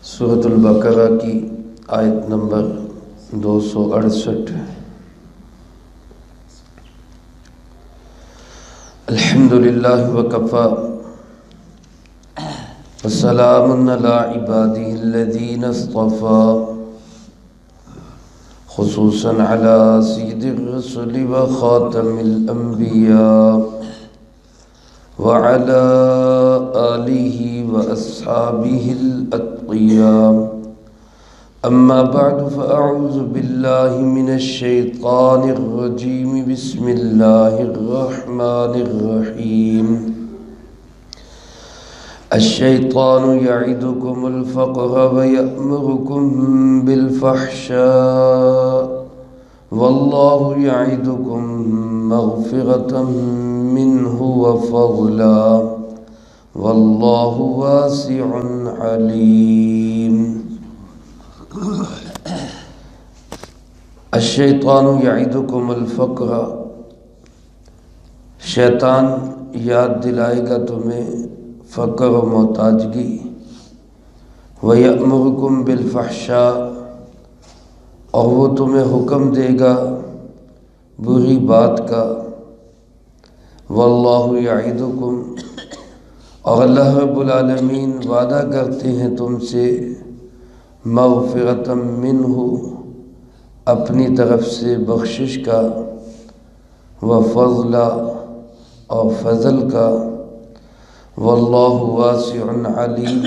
سورۃ البقرہ کی آیت نمبر 268۔ الحمدللہ وکفی وسلام علی عبادہ الذین اصطفی، خصوصا علی سید الرسل وخاتم الانبیاء وعلى آلہ واصحابہ الاتقیاء، اما بعد فاعوذ باللہ من الشیطان الرجیم، بسم اللہ الرحمن الرحیم۔ الشیطان یعدکم الفقر ویأمرکم بالفحشاء واللہ یعدکم مغفرة منہ وفضلا واللہ واسع علیم۔ الشیطان یعدکم الفقر، شیطان یاد دلائے گا تمہیں فقر و محتاجگی، وَيَأْمُرُكُمْ بِالْفَحْشَاءِ، اور وہ تمہیں حکم دے گا بری بات کا، وَاللَّهُ يَعِدُكُمْ، اور اللہ رب العالمین وعدہ کرتے ہیں تم سے مغفرۃ منہ، اپنی طرف سے بخشش کا، وفضل، اور فضل کا، واللہ واسع علیم،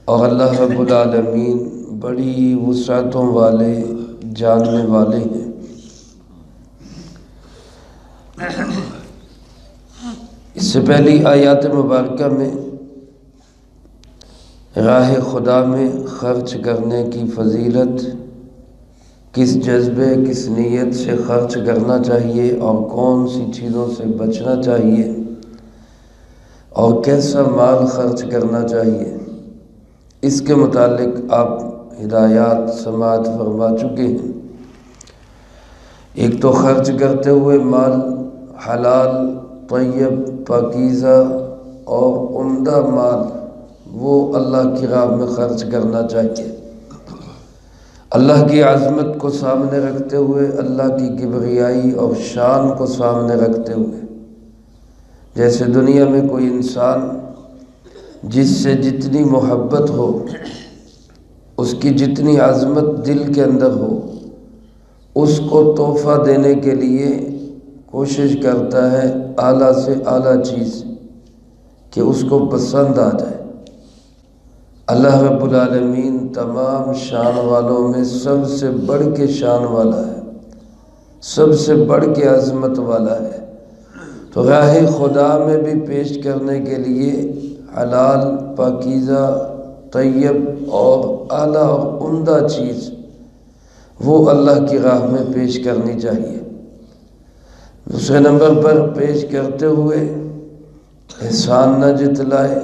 اور اللہ رب العالمین بڑی وسعتوں والے جاننے والے ہیں۔ اس سے پہلی آیات مبارکہ میں راہ خدا میں خرچ کرنے کی فضیلت، کس جذبے کس نیت سے خرچ کرنا چاہیے اور کون سی چیزوں سے بچنا چاہیے اور کیسا مال خرچ کرنا چاہیے، اس کے متعلق آپ ہدایات سماعت فرما چکے ہیں۔ ایک تو خرچ کرتے ہوئے مال حلال، طیب، پاکیزہ اور عمدہ مال وہ اللہ کی راہ میں خرچ کرنا چاہیے، اللہ کی عظمت کو سامنے رکھتے ہوئے، اللہ کی کبریائی اور شان کو سامنے رکھتے ہوئے۔ جیسے دنیا میں کوئی انسان جس سے جتنی محبت ہو، اس کی جتنی عظمت دل کے اندر ہو، اس کو تحفہ دینے کے لیے کوشش کرتا ہے اعلیٰ سے اعلیٰ چیز کہ اس کو پسند آ جائے۔ اللہ رب العالمین تمام شان والوں میں سب سے بڑھ کے شان والا ہے، سب سے بڑھ کے عظمت والا ہے، تو راہ خدا میں بھی پیش کرنے کے لیے حلال، پاکیزہ، طیب اور اعلیٰ اور عمدہ چیز وہ اللہ کی راہ میں پیش کرنی چاہیے۔ دوسرے نمبر پر پیش کرتے ہوئے احسان نہ جتلائے،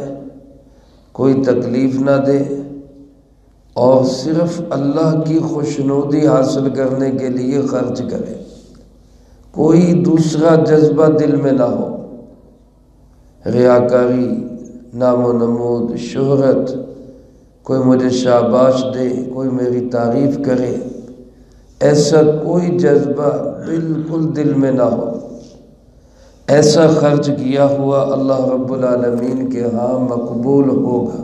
کوئی تکلیف نہ دے، اور صرف اللہ کی خوشنودی حاصل کرنے کے لیے خرچ کرے، کوئی دوسرا جذبہ دل میں نہ ہو، ریاکاری، نام و نمود، شہرت، کوئی مجھے شاباش دے، کوئی میری تعریف کرے، ایسا کوئی جذبہ بالکل دل میں نہ ہو۔ ایسا خرچ کیا ہوا اللہ رب العالمین کے ہاں مقبول ہوگا۔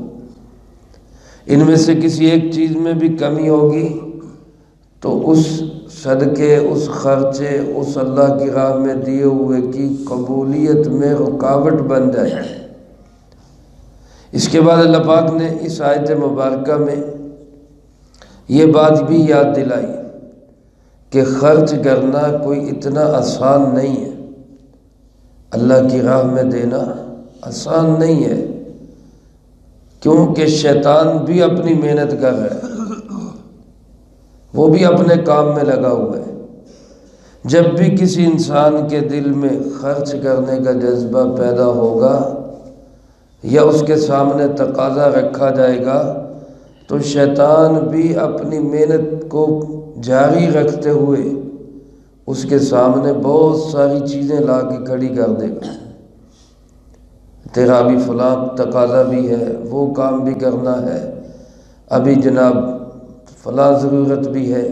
ان میں سے کسی ایک چیز میں بھی کمی ہوگی تو اس صدقے، اس خرچے، اس اللہ کی راہ میں دیے ہوئے کی قبولیت میں رکاوٹ بن جائے۔ اس کے بعد اللہ پاک نے اس آیت مبارکہ میں یہ بات بھی یاد دلائی کہ خرچ کرنا کوئی اتنا آسان نہیں ہے، اللہ کی راہ میں دینا آسان نہیں ہے، کیونکہ شیطان بھی اپنی محنت کر رہا ہے، وہ بھی اپنے کام میں لگا ہوا ہے۔ جب بھی کسی انسان کے دل میں خرچ کرنے کا جذبہ پیدا ہوگا یا اس کے سامنے تقاضا رکھا جائے گا تو شیطان بھی اپنی محنت کو جاری رکھتے ہوئے اس کے سامنے بہت ساری چیزیں لا کے کھڑی کر دے گا۔ تیرا بھی فلاں تقاضا بھی ہے، وہ کام بھی کرنا ہے، ابھی جناب فلاں ضرورت بھی ہے،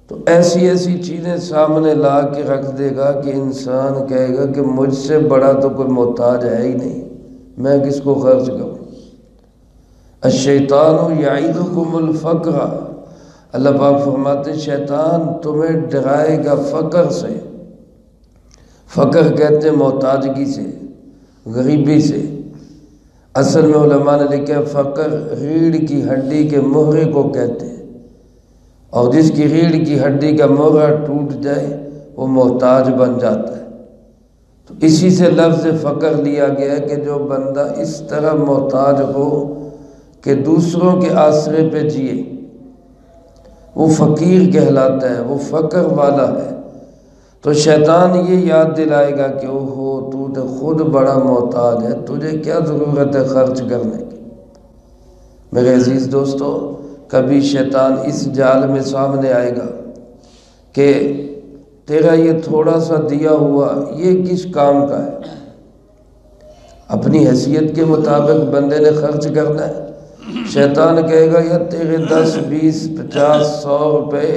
تو ایسی ایسی چیزیں سامنے لا کے رکھ دے گا کہ انسان کہے گا کہ مجھ سے بڑا تو کوئی محتاج ہے ہی نہیں، میں کس کو خرچ کروں۔ الشیطان یعیدکم الفقر، اللہ پاک فرماتے شیطان تمہیں ڈرائے گا فقر سے۔ فقر کہتے ہیں محتاجگی سے، غریبی سے۔ اصل میں علماء نے لکھا فقر ریڑھ کی ہڈی کے مہرے کو کہتے ہیں، اور جس کی ریڑھ کی ہڈی کا مہرہ ٹوٹ جائے وہ محتاج بن جاتا ہے۔ تو اسی سے لفظ فقر لیا گیا ہے کہ جو بندہ اس طرح محتاج ہو کہ دوسروں کے آسرے پہ جیے، وہ فقیر کہلاتا ہے، وہ فقر والا ہے۔ تو شیطان یہ یاد دلائے گا کہ اوہو تو تو خود بڑا محتاج ہے، تجھے کیا ضرورت ہے خرچ کرنے کی۔ میرے عزیز دوستو، کبھی شیطان اس جال میں سامنے آئے گا کہ تیرا یہ تھوڑا سا دیا ہوا یہ کس کام کا ہے، اپنی حیثیت کے مطابق بندے نے خرچ کرنا ہے۔ شیطان کہے گا یا تیرے 10 20 50 100 روپے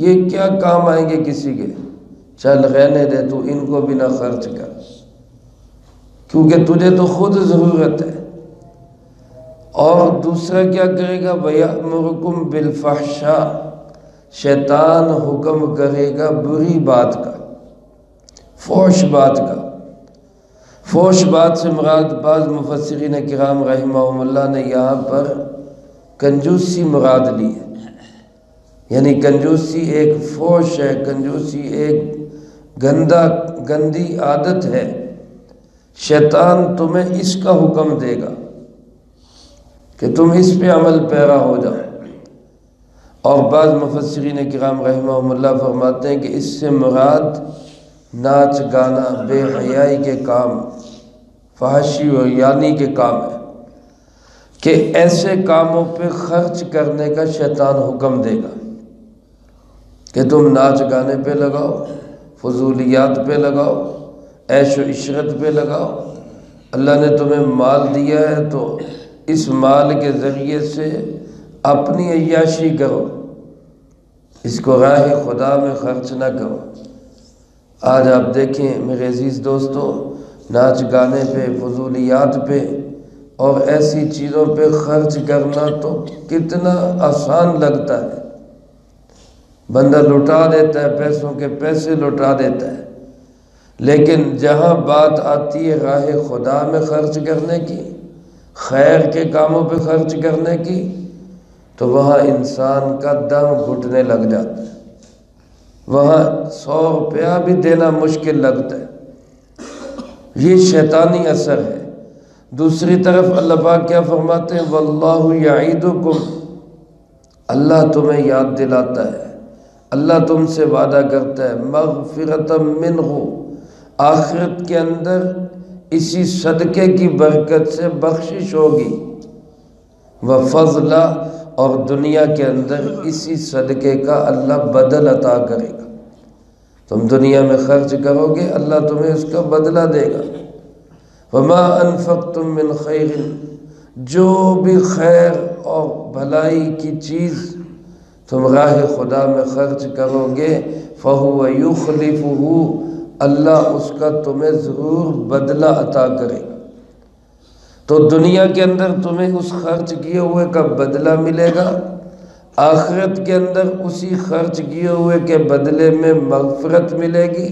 یہ کیا کام آئیں گے کسی کے، چل رہنے دے، تو ان کو بھی نہ خرچ کر، کیونکہ تجھے تو خود ضرورت ہے۔ اور دوسرا کیا کرے گا، وَيَأْمُرُكُمْ بِالْفَحْشَاءِ، شیطان حکم کرے گا بری بات کا، فحش بات کا۔ فحش بات سے مراد بعض مفسرین کرام رحمہم اللہ نے یہاں پر کنجوسی مراد لی ہے، یعنی کنجوسی ایک فحش ہے، کنجوسی ایک گندی عادت ہے، شیطان تمہیں اس کا حکم دے گا کہ تم اس پہ عمل پیرا ہو جاؤ۔ اور بعض مفسرین کرام رحمہم اللہ فرماتے ہیں کہ اس سے مراد ناچ گانا، بے حیائی کے کام، فحاشی و یعنی کے کام ہے، کہ ایسے کاموں پہ خرچ کرنے کا شیطان حکم دے گا کہ تم ناچ گانے پہ لگاؤ، فضولیات پہ لگاؤ، عیش و عشرت پہ لگاؤ۔ اللہ نے تمہیں مال دیا ہے تو اس مال کے ذریعے سے اپنی عیاشی کرو، اس کو راہ خدا میں خرچ نہ کرو۔ آج آپ دیکھیں میرے عزیز دوستو، ناچ گانے پہ، فضولیات پہ اور ایسی چیزوں پہ خرچ کرنا تو کتنا آسان لگتا ہے، بندہ لٹا دیتا ہے، پیسوں کے پیسے لٹا دیتا ہے، لیکن جہاں بات آتی ہے راہ خدا میں خرچ کرنے کی، خیر کے کاموں پہ خرچ کرنے کی، تو وہاں انسان کا دم گھٹنے لگ جاتا ہے، وہاں 100 روپیہ بھی دینا مشکل لگتا ہے۔ یہ شیطانی اثر ہے۔ دوسری طرف اللہ پاک کیا فرماتے ہیں، واللہ یعیدکم، اللہ تمہیں یاد دلاتا ہے، اللہ تم سے وعدہ کرتا ہے، مغفرۃ منہ، آخرت کے اندر اسی صدقے کی برکت سے بخشش ہوگی، وفضلا، اور دنیا کے اندر اسی صدقے کا اللہ بدل عطا کرے گا۔ تم دنیا میں خرچ کرو گے، اللہ تمہیں اس کا بدلہ دے گا۔ وما انفقتم من خیر، جو بھی خیر اور بھلائی کی چیز تم راہ خدا میں خرچ کرو گے، فہو یخلفہ، اللہ اس کا تمہیں ضرور بدلہ عطا کرے گا۔ تو دنیا کے اندر تمہیں اس خرچ کیے ہوئے کا بدلہ ملے گا، آخرت کے اندر اسی خرچ کیے ہوئے کے بدلے میں مغفرت ملے گی،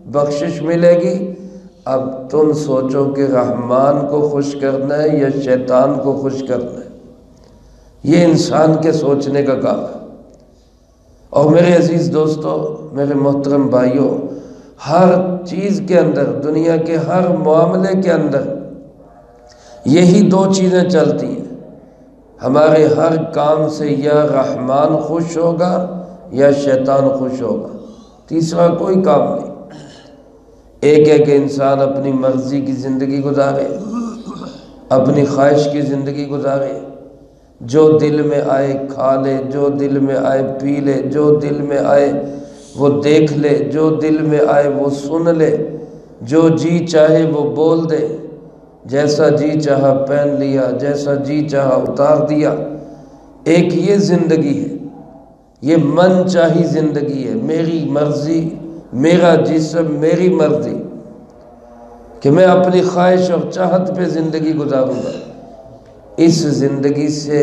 بخشش ملے گی۔ اب تم سوچو کہ رحمان کو خوش کرنا ہے یا شیطان کو خوش کرنا ہے، یہ انسان کے سوچنے کا کام ہے۔ اور میرے عزیز دوستو، میرے محترم بھائیوں، ہر چیز کے اندر، دنیا کے ہر معاملے کے اندر یہی 2 چیزیں چلتی ہیں، ہمارے ہر کام سے یا رحمان خوش ہوگا یا شیطان خوش ہوگا، تیسرا کوئی کام نہیں۔ ایک ہے کہ انسان اپنی مرضی کی زندگی گزارے، اپنی خواہش کی زندگی گزارے، جو دل میں آئے کھا لے، جو دل میں آئے پی لے، جو دل میں آئے وہ دیکھ لے، جو دل میں آئے وہ سن لے، جو جی چاہے وہ بول دے، جیسا جی چاہا پہن لیا، جیسا جی چاہا اتار دیا۔ ایک یہ زندگی ہے، یہ من چاہی زندگی ہے، میری مرضی، میرا جسم، میری مرضی، کہ میں اپنی خواہش اور چاہت پہ زندگی گزاروں گا۔ اس زندگی سے،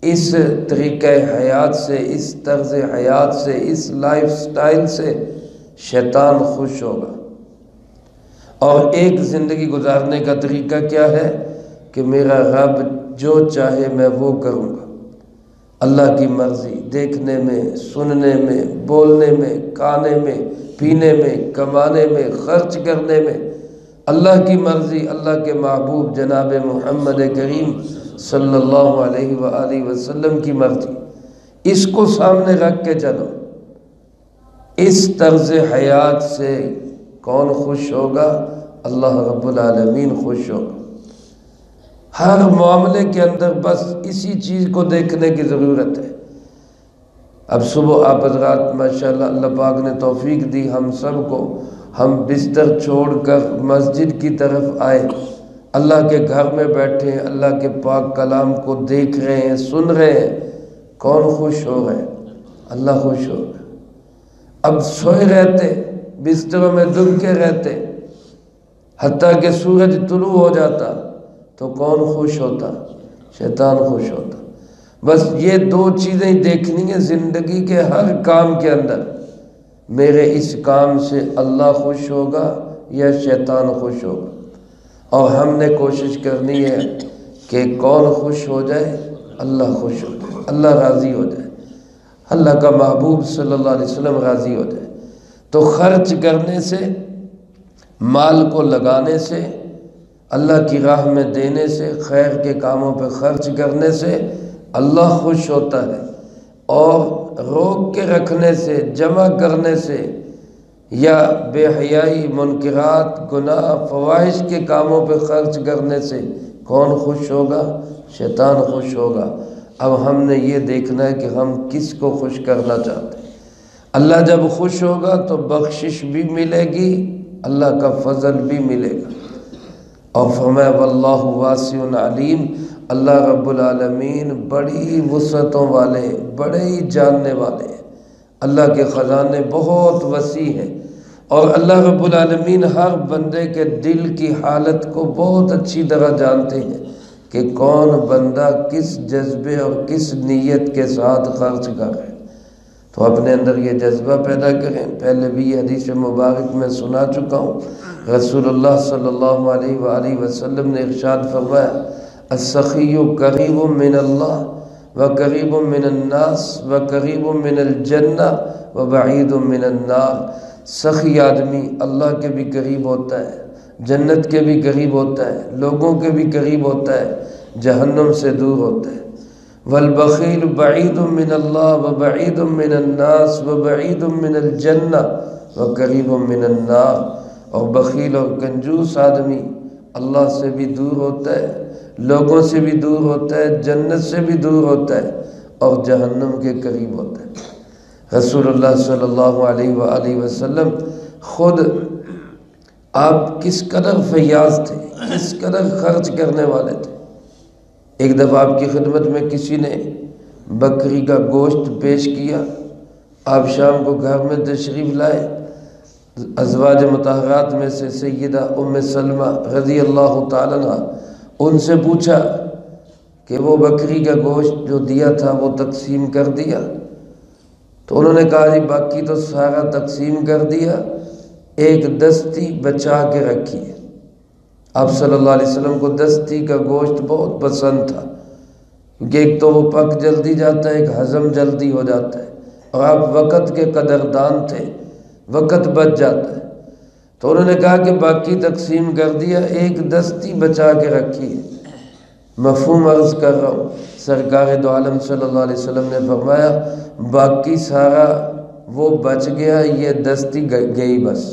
اس طریقہ حیات سے، اس طرز حیات سے، اس لائف سٹائل سے شیطان خوش ہوگا۔ اور ایک زندگی گزارنے کا طریقہ کیا ہے کہ میرا رب جو چاہے میں وہ کروں گا، اللہ کی مرضی، دیکھنے میں، سننے میں، بولنے میں، کھانے میں، پینے میں، کمانے میں، خرچ کرنے میں، اللہ کی مرضی، اللہ کے محبوب جناب محمد کریم صلی اللہ علیہ وآلہ وسلم کی مرضی، اس کو سامنے رکھ کے چلو۔ اس طرز حیات سے کون خوش ہوگا؟ اللہ رب العالمین خوش ہوگا۔ ہر معاملے کے اندر بس اسی چیز کو دیکھنے کی ضرورت ہے۔ اب صبح آپ حضرات ماشاءاللہ اللہ پاک نے توفیق دی ہم سب کو، ہم بستر چھوڑ کر مسجد کی طرف آئے، اللہ کے گھر میں بیٹھے ہیں، اللہ کے پاک کلام کو دیکھ رہے ہیں، سن رہے ہیں، کون خوش ہو رہے؟ اللہ خوش ہو رہے۔ اب سوئے رہتے، بستروں میں دب کے رہتے، حتیٰ کہ سورج طلوع ہو جاتا تو کون خوش ہوتا؟ شیطان خوش ہوتا۔ بس یہ دو چیزیں دیکھنی ہیں زندگی کے ہر کام کے اندر، میرے اس کام سے اللہ خوش ہوگا یا شیطان خوش ہوگا، اور ہم نے کوشش کرنی ہے کہ کون خوش ہو جائے؟ اللہ خوش ہو جائے، اللہ راضی ہو جائے، اللہ کا محبوب صلی اللہ علیہ وسلم راضی ہو جائے۔ تو خرچ کرنے سے، مال کو لگانے سے، اللہ کی راہ میں دینے سے، خیر کے کاموں پہ خرچ کرنے سے اللہ خوش ہوتا ہے، اور روک کے رکھنے سے، جمع کرنے سے، یا بے حیائی، منکرات، گناہ، فواحش کے کاموں پہ خرچ کرنے سے کون خوش ہوگا؟ شیطان خوش ہوگا۔ اب ہم نے یہ دیکھنا ہے کہ ہم کس کو خوش کرنا چاہتے ہیں۔ اللہ جب خوش ہوگا تو بخشش بھی ملے گی، اللہ کا فضل بھی ملے گا۔ اور فرمایا واللہ واسع علیم، اللہ رب العالمین بڑی وسعتوں والے، بڑے ہی جاننے والے ہیں، اللہ کے خزانے بہت وسیع ہیں، اور اللہ رب العالمین ہر بندے کے دل کی حالت کو بہت اچھی طرح جانتے ہیں کہ کون بندہ کس جذبے اور کس نیت کے ساتھ خرچ کر رہے۔ تو اپنے اندر یہ جذبہ پیدا کریں۔ پہلے بھی یہ حدیث مبارک میں سنا چکا ہوں، رسول اللہ صلی اللہ علیہ وآلہ وسلم نے ارشاد فرمایا السخی قریب من اللہ وقریب من الناس وقریب من الجنہ وبعید من النار۔ سخی آدمی اللہ کے بھی قریب ہوتا ہے، جنت کے بھی قریب ہوتا ہے، لوگوں کے بھی قریب ہوتا ہے، جہنم سے دور ہوتا ہے۔ والبخیل بعید من اللہ وبعید من الناس وبعید من الجنہ وقریب من النار۔ اور بخیل اور کنجوس آدمی اللہ سے بھی دور ہوتا ہے، لوگوں سے بھی دور ہوتا ہے، جنت سے بھی دور ہوتا ہے، اور جہنم کے قریب ہوتا ہے۔ رسول اللہ صلی اللہ علیہ وآلہ وسلم خود آپ کس قدر فیاض تھے، کس قدر خرچ کرنے والے تھے۔ ایک دفعہ آپ کی خدمت میں کسی نے بکری کا گوشت پیش کیا، آپ شام کو گھر میں تشریف لائے، ازواج مطہرات میں سے سیدہ ام سلمہ رضی اللہ تعالیٰ عنہ، ان سے پوچھا کہ وہ بکری کا گوشت جو دیا تھا وہ تقسیم کر دیا؟ تو انہوں نے کہا جی باقی تو سارا تقسیم کر دیا، ایک دستی بچا کے رکھی ہے۔ آپ صلی اللہ علیہ وسلم کو دستی کا گوشت بہت پسند تھا، کیونکہ ایک تو وہ پک جلدی جاتا ہے، ایک ہضم جلدی ہو جاتا ہے، اور آپ وقت کے قدردان تھے، وقت بچ جاتا ہے۔ تو انہوں نے کہا کہ باقی تقسیم کر دیا، ایک دستی بچا کے رکھی ہے۔ مفہوم عرض کر رہا ہوں، سرکار دو عالم صلی اللہ علیہ وسلم نے فرمایا باقی سارا وہ بچ گیا، یہ دستی گئی بس،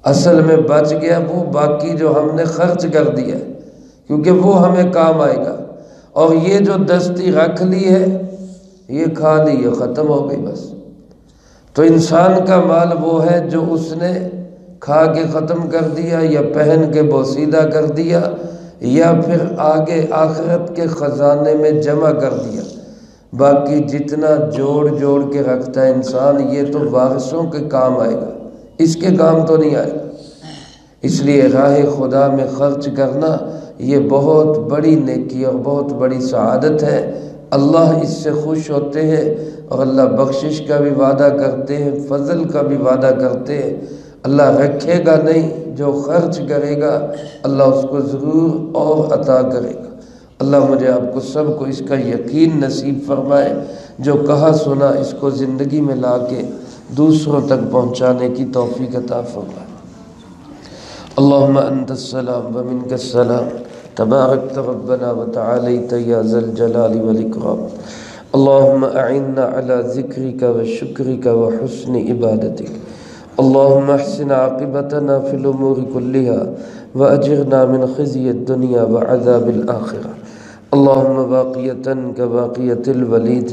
اصل میں بچ گیا وہ باقی جو ہم نے خرچ کر دیا، کیونکہ وہ ہمیں کام آئے گا، اور یہ جو دستی رکھ لی ہے یہ کھا لی، یہ ختم ہو گئی بس۔ تو انسان کا مال وہ ہے جو اس نے کھا کے ختم کر دیا، یا پہن کے بوسیدہ کر دیا، یا پھر آگے آخرت کے خزانے میں جمع کر دیا۔ باقی جتنا جوڑ جوڑ کے رکھتا ہے انسان، یہ تو وارثوں کے کام آئے گا، اس کے کام تو نہیں آئے گا۔ اس لیے راہ خدا میں خرچ کرنا یہ بہت بڑی نیکی اور بہت بڑی سعادت ہے۔ اللہ اس سے خوش ہوتے ہیں اور اللہ بخشش کا بھی وعدہ کرتے ہیں، فضل کا بھی وعدہ کرتے ہیں۔ اللہ رکھے گا نہیں، جو خرچ کرے گا اللہ اس کو ضرور اور عطا کرے گا۔ اللہ مجھے آپ کو سب کو اس کا یقین نصیب فرمائے، جو کہا سنا اس کو زندگی میں لا کے دوسروں تک پہنچانے کی توفیق عطا فرمائے۔ اللہم انت السلام ومنک السلام، تبارکت ربنا وتعالیت یا ذا الجلال والاکرام۔ اللہم اعنا علی ذکرک وشکرک وحسن عبادتک۔ اللہم احسن عاقبتنا فی الامور کلها واجرنا من خزی الدنیا وعذاب الآخرہ۔ اللہم باقیتا کباقیت الولید،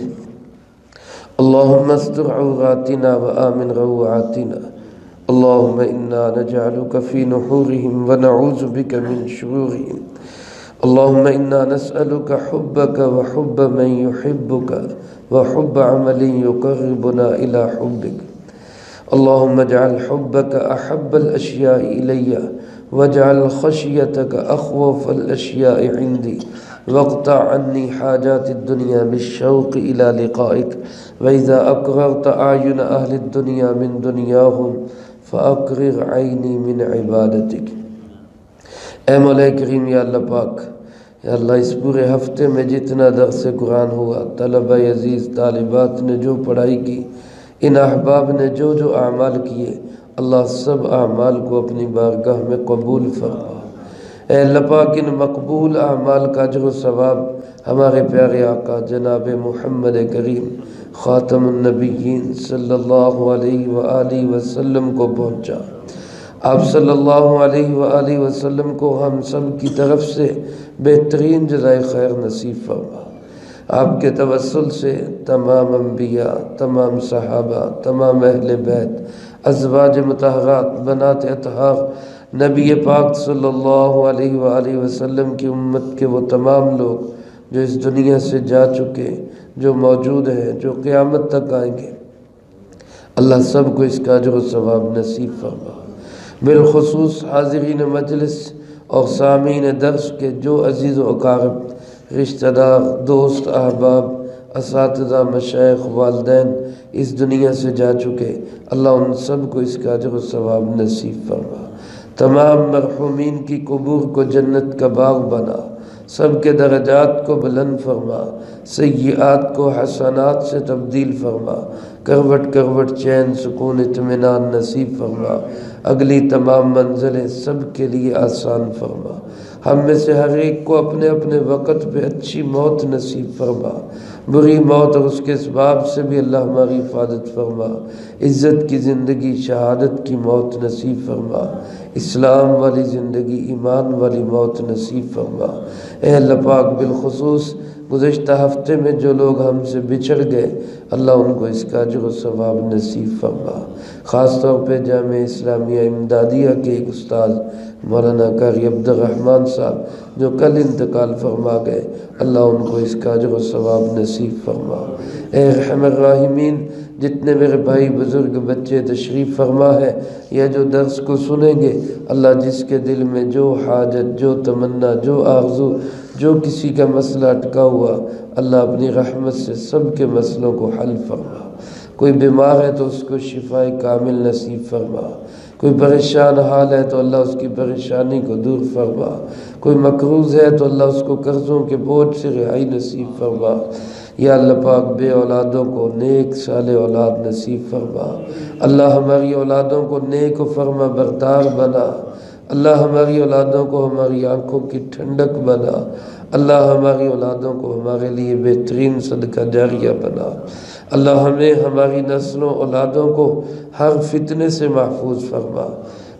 اللہم استر عوراتنا وآمن روعاتنا۔ اللہم انا نجعلک فی نحورہم ونعوذ بک من شرورہم۔ اللہم انا نسألک حبک وحب من یحبک وحب عمل یقربنا الى حبک۔ اللہم اجعل حبک احب الاشیاء الی واجعل خشیتک اخوف الاشیاء عندی، واقطع عنی حاجات الدنیا بالشوق الى لقائک، وإذا أقررت أعین أهل الدنیا من دنیاهم فأقرر عینی من عبادتک۔ اے مولا کریم، یا اللہ پاک، یا اللہ اس پورے ہفتے میں جتنا درس قرآن ہوا، طلبہ عزیز طالبات نے جو پڑھائی کی، ان احباب نے جو جو اعمال کیے، اللہ سب اعمال کو اپنی بارگاہ میں قبول فرما۔ اے اللہ پاک، ان مقبول اعمال کا اجر و ثواب ہمارے پیارے آقا جناب محمد کریم خاتم النبیین صلی اللہ علیہ وآلہ وسلم کو پہنچا۔ آپ صلی اللہ علیہ وآلہ وسلم کو ہم سب کی طرف سے بہترین جزائے خیر نصیب فرما۔ آپ کے توسل سے تمام انبیاء، تمام صحابہ، تمام اہل بیت، ازواج مطہرات، بنات اطہار، نبی پاک صلی اللہ علیہ وآلہ وسلم کی امت کے وہ تمام لوگ جو اس دنیا سے جا چکے، جو موجود ہیں، جو قیامت تک آئیں گے، اللہ سب کو اس کا اجر و ثواب نصیب فرما۔ بالخصوص حاضرین مجلس اور سامعین درس کے جو عزیز و اقارب، رشتہ دار، دوست، احباب، اساتذہ، مشائخ، والدین اس دنیا سے جا چکے، اللہ ان سب کو اس کا اجر و ثواب نصیب فرما۔ تمام مرحومین کی قبور کو جنت کا باغ بنا، سب کے درجات کو بلند فرما، سیئات کو حسنات سے تبدیل فرما، کروٹ کروٹ چین سکون اطمینان نصیب فرما، اگلی تمام منزلیں سب کے لیے آسان فرما۔ ہم میں سے ہر ایک کو اپنے اپنے وقت پہ اچھی موت نصیب فرما، بری موت اور اس کے اسباب سے بھی اللہ ہماری حفاظت فرما، عزت کی زندگی، شہادت کی موت نصیب فرما، اسلام والی زندگی، ایمان والی موت نصیب فرما۔ اے اللہ پاک، بالخصوص گزشتہ ہفتے میں جو لوگ ہم سے بچھڑ گئے، اللہ ان کو اس کا اجر و ثواب نصیب فرما۔ خاص طور پہ جامعہ اسلامیہ امدادیہ کے ایک استاد مولانا قاری عبد الرحمن صاحب جو کل انتقال فرما گئے، اللہ ان کو اس کا اجر و ثواب نصیب فرما۔ اے ارحم الراحمین، جتنے میرے بھائی بزرگ بچے تشریف فرما ہے یا جو درس کو سنیں گے، اللہ جس کے دل میں جو حاجت، جو تمنا، جو آرزو، جو کسی کا مسئلہ اٹکا ہوا، اللہ اپنی رحمت سے سب کے مسئلوں کو حل فرما۔ کوئی بیمار ہے تو اس کو شفائے کامل نصیب فرما، کوئی پریشان حال ہے تو اللہ اس کی پریشانی کو دور فرما، کوئی مقروض ہے تو اللہ اس کو قرضوں کے بوجھ سے رہائی نصیب فرما۔ یا اللہ پاک، بے اولادوں کو نیک صالح اولاد نصیب فرما۔ اللہ ہماری اولادوں کو نیک و فرما بردار بنا۔ اللہ ہماری اولادوں کو ہماری آنکھوں کی ٹھنڈک بنا۔ اللہ ہماری اولادوں کو ہمارے لیے بہترین صدقہ جاریہ بنا۔ اللہ ہمیں، ہماری نسلوں اولادوں کو ہر فتنے سے محفوظ فرما،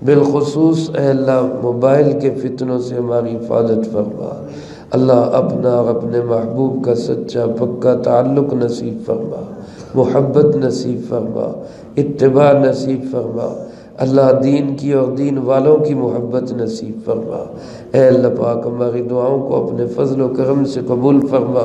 بالخصوص اے اللہ موبائل کے فتنوں سے ہماری حفاظت فرما۔ اللہ اپنا اور اپنے محبوب کا سچا پکا تعلق نصیب فرما، محبت نصیب فرما، اتباع نصیب فرما۔ اللہ دین کی اور دین والوں کی محبت نصیب فرما۔ اے اللہ پاک ہماری دعاؤں کو اپنے فضل و کرم سے قبول فرما۔